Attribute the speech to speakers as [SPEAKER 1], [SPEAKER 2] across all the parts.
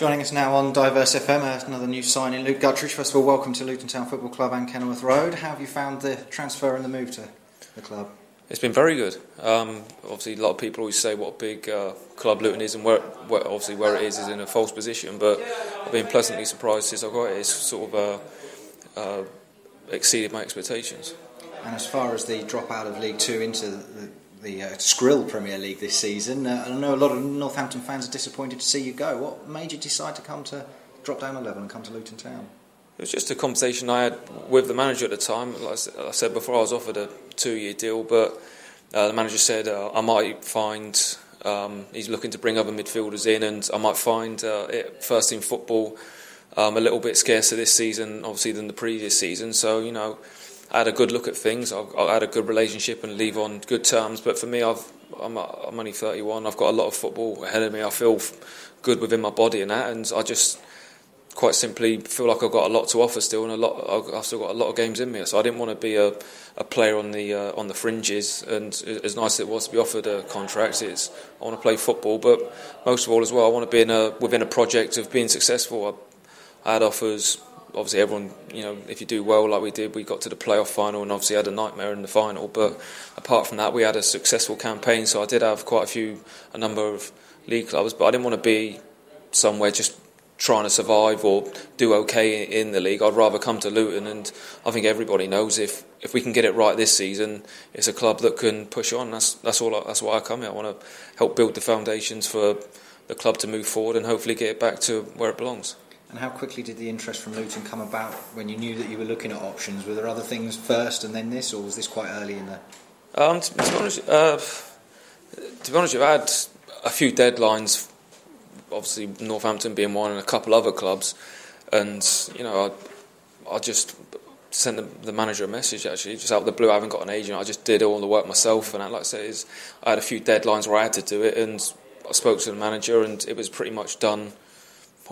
[SPEAKER 1] Joining us now on Diverse FM, another new signing, Luke Guttridge. First of all, welcome to Luton Town Football Club and Kenilworth Road. How have you found the transfer and the move to the club?
[SPEAKER 2] It's been very good. Obviously, a lot of people always say what a big club Luton is, and where it is in a false position. But I've been pleasantly surprised since I got it. It's sort of exceeded my expectations.
[SPEAKER 1] And as far as the drop out of League Two into the Skrill Premier League this season, I know a lot of Northampton fans are disappointed to see you go. What made you decide to drop down a level and come to Luton Town?
[SPEAKER 2] It was just a conversation I had with the manager at the time. Like I said before, I was offered a 2-year deal, but the manager said I might find he's looking to bring other midfielders in, and I might find it first team football a little bit scarcer this season, obviously, than the previous season. So, you know, I had a good look at things. I had a good relationship and leave on good terms. But for me, I'm only 31. I've got a lot of football ahead of me. I feel good within my body and that, and I just quite simply feel like I've got a lot to offer still, and I've still got a lot of games in me. So I didn't want to be a player on the fringes. And as nice as it was to be offered a contract, I want to play football. But most of all, as well, I want to be within a project of being successful. I had offers. Obviously, everyone, you know, if you do well like we did, we got to the playoff final and obviously had a nightmare in the final. But apart from that, we had a successful campaign. So I did have a number of league clubs, but I didn't want to be somewhere just trying to survive or do okay in the league. I'd rather come to Luton, and I think everybody knows if we can get it right this season, it's a club that can push on. That's why I come here. I want to help build the foundations for the club to move forward and hopefully get it back to where it belongs.
[SPEAKER 1] And how quickly did the interest from Luton come about when you knew that you were looking at options? Were there other things first and then this, or was this quite early in the...
[SPEAKER 2] To be honest, I've had a few deadlines, obviously Northampton being one and a couple other clubs, and you know, I just sent the manager a message actually, just out of the blue. I haven't got an agent. I just did all the work myself, and like I say, I had a few deadlines where I had to do it, and I spoke to the manager, and it was pretty much done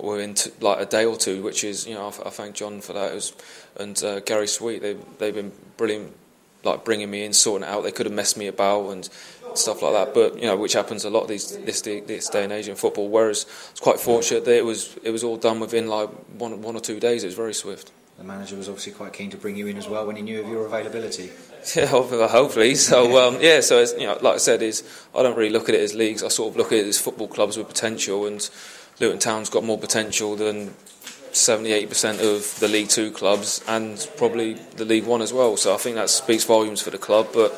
[SPEAKER 2] within like a day or two, which is, you know, I thank John for that. And Gary Sweet, they've been brilliant, like bringing me in, sorting it out. They could have messed me about and stuff like that, but you know, which happens a lot this day and age in football. Whereas I was quite fortunate that it was all done within like one or 2 days. It was very swift.
[SPEAKER 1] The manager was obviously quite keen to bring you in as well when he knew of your availability.
[SPEAKER 2] Yeah, hopefully. So yeah, so it's, you know, like I said, I don't really look at it as leagues. I sort of look at it as football clubs with potential, and Luton Town's got more potential than 70-80% of the League Two clubs, and probably the League One as well. So I think that speaks volumes for the club. But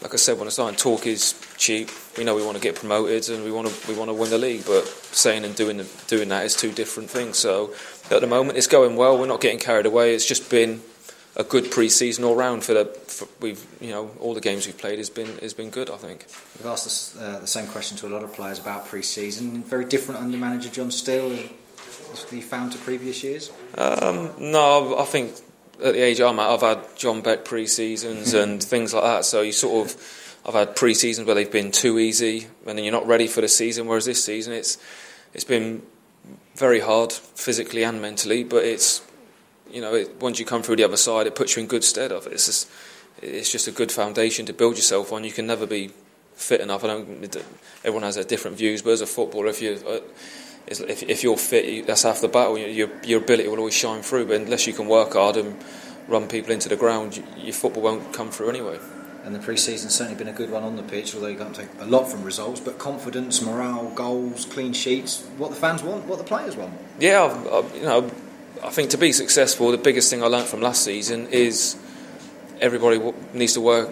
[SPEAKER 2] like I said, when I started, talk is cheap. We know we want to get promoted and we want to win the league, but saying and doing that is two different things. So at the moment, it's going well. We're not getting carried away. It's just been a good pre-season all round all the games we've played has been good, I think.
[SPEAKER 1] We've asked the same question to a lot of players about pre-season. Very different under manager John Steele than you found to previous years?
[SPEAKER 2] No, I think at the age I'm at, I've had John Beck pre-seasons and things like that. So I've had pre-seasons where they've been too easy, and then you're not ready for the season. Whereas this season, it's been very hard physically and mentally, but it's, you know, once you come through the other side, it puts you in good stead. It's just a good foundation to build yourself on. You can never be fit enough. Everyone has their different views, but as a footballer, if you're fit, that's half the battle. Your ability will always shine through, but unless you can work hard and run people into the ground, your football won't come through anyway.
[SPEAKER 1] And the pre-season's certainly been a good one on the pitch, although you can't take a lot from results, but confidence, morale, goals, clean sheets, what the fans want, what the players want.
[SPEAKER 2] Yeah, I think to be successful, the biggest thing I learnt from last season is everybody needs to work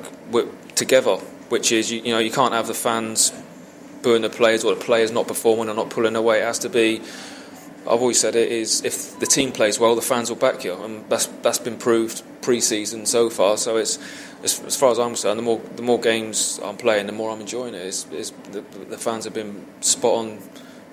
[SPEAKER 2] together, which is, you know, you can't have the fans booing the players or the players not performing or not pulling away. It has to be, I've always said it is, if the team plays well, the fans will back you, and that's been proved pre-season so far. So it's, as far as I'm concerned, the more games I'm playing, the more I'm enjoying it. The fans have been spot on,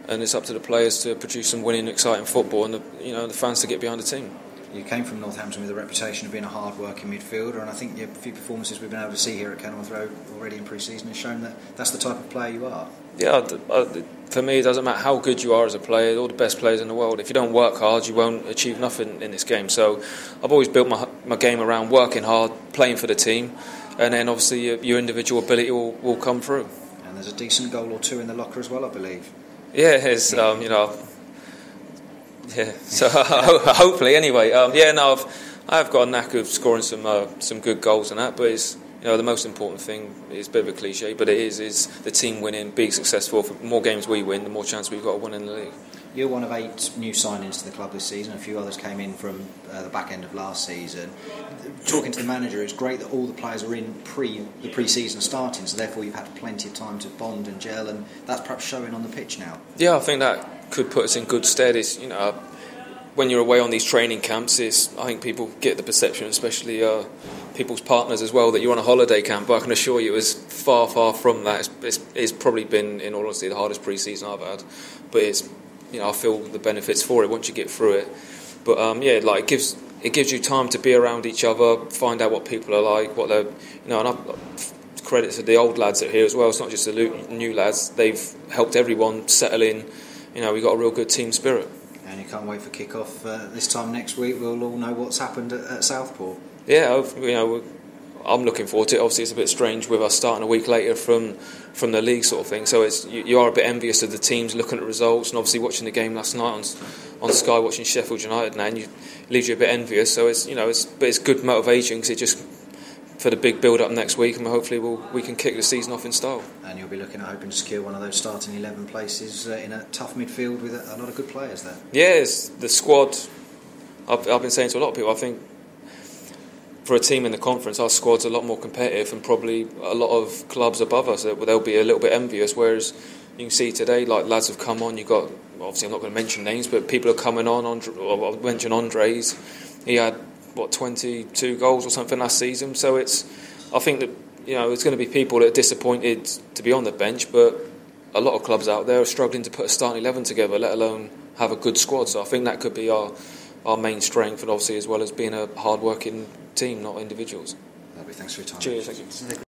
[SPEAKER 2] and it's up to the players to produce some winning, exciting football, and the fans to get behind the team.
[SPEAKER 1] You came from Northampton with a reputation of being a hard-working midfielder, and I think a few performances we've been able to see here at Kenilworth Road already in pre-season has shown that that's the type of player you are.
[SPEAKER 2] Yeah, for me, it doesn't matter how good you are as a player. All the best players in the world, if you don't work hard, you won't achieve nothing in this game. So I've always built my game around working hard, playing for the team, and then obviously your individual ability will come through.
[SPEAKER 1] And there's a decent goal or two in the locker as well, I believe.
[SPEAKER 2] Yeah, it is. Yeah, so hopefully anyway. I've got a knack of scoring some good goals and that, but it's, the most important thing is a bit of a cliche, but it is the team winning, being successful. The more games we win, the more chance we've got of winning the league.
[SPEAKER 1] You're one of 8 new signings to the club this season. A few others came in from the back end of last season. Talking to the manager, it's great that all the players are in the pre-season starting, so therefore you've had plenty of time to bond and gel, and that's perhaps showing on the pitch now.
[SPEAKER 2] Yeah, I think that could put us in good stead. When you're away on these training camps, I think people get the perception, especially people's partners as well, that you're on a holiday camp. But I can assure you, it's far, far from that. It's probably been, in all honesty, the hardest pre-season I've had. But it's, I feel the benefits for it once you get through it. But it gives you time to be around each other, find out what people are like, what they're, and I've credit to the old lads that are here as well. It's not just the new lads. They've helped everyone settle in. We've got a real good team spirit.
[SPEAKER 1] And you can't wait for kick-off this time next week. We'll all know what's happened at Southport.
[SPEAKER 2] Yeah, I'm looking forward to it. Obviously, it's a bit strange with us starting a week later from the league sort of thing. So you are a bit envious of the teams looking at results, and obviously watching the game last night on Sky, watching Sheffield United now, and it leaves you a bit envious. So it's good motivation, because it just for the big build up next week, and hopefully we can kick the season off in style.
[SPEAKER 1] And you'll be looking at hoping to secure one of those starting 11 places in a tough midfield with a lot of good players there.
[SPEAKER 2] Yes, the squad. I've been saying to a lot of people, I think for a team in the conference, our squad's a lot more competitive than probably a lot of clubs above us. They'll be a little bit envious, whereas you can see today, like, lads have come on. You've got, obviously I'm not going to mention names, but people are coming on. I'll mention Andres. He had 22 goals or something last season. So I think that it's going to be people that are disappointed to be on the bench, but a lot of clubs out there are struggling to put a starting 11 together, let alone have a good squad. So I think that could be our main strength, and obviously as well as being a hard-working team, not individuals.
[SPEAKER 1] Thanks for your time.
[SPEAKER 2] Cheers. Thank you.